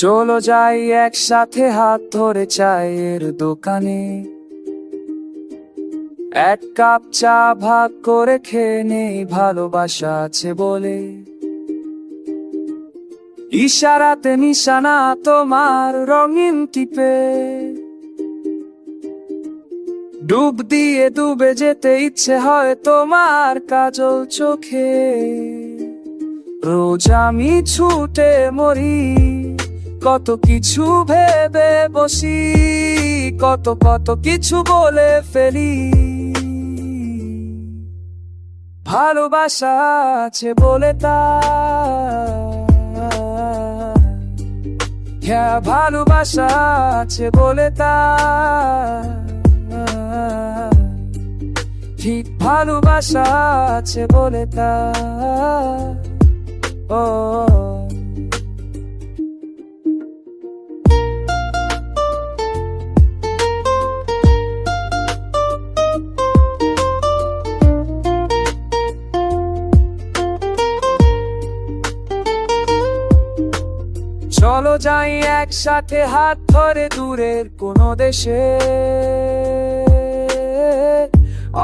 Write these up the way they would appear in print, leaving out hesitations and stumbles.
চলো যাই একসাথে হাত ধরে চায়ের দোকানে, এক কাপ চা ভাগ করে খেয়ে নেই ভালোবাসা আছে বলে। ইশারাতে নিশানা তোমার রঙিন টিপে, ডুব দিয়ে ডুবে যেতে ইচ্ছে হয় তোমার কাজল চোখে। রোজ আমি ছুটে মরি, কত কিছু ভেবে বসি, কত কত কিছু বলে ফেলি। ভালোবাসা আছে বলে হ্যাঁ, ভালোবাসা আছে বলে ঠিক ভালোবাসা আছে বলে ও চলো যাই একসাথে হাত ধরে দূরের কোনো দেশে,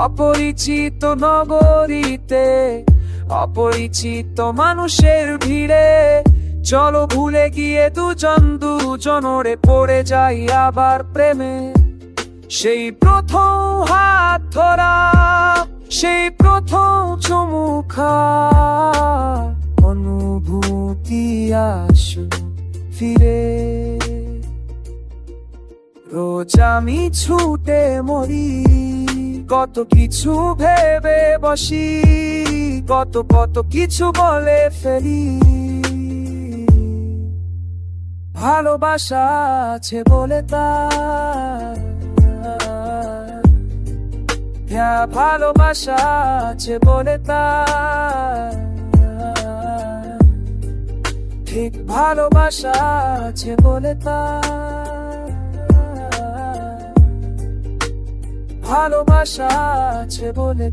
অপরিচিত নগরীতে, অপরিচিত মানুষের ভিড়ে। চলো ভুলে গিয়ে দুজন দুজনরে পড়ে যাই আবার প্রেমে। সেই প্রথম হাত ধরা, সেই প্রথম চুমু খাওয়া, অনুভূতি আসো ফিরে। রোজ আমি ছুটে মরি, কত কিছু ভেবে বসি, কত কত কিছু বলে ফেলি। ভালোবাসা আছে বলে হ্যাঁ, ভালোবাসা আছে বলে ঠিক ভালোবাসা আছে বলে ভালোবাসা আছে বলে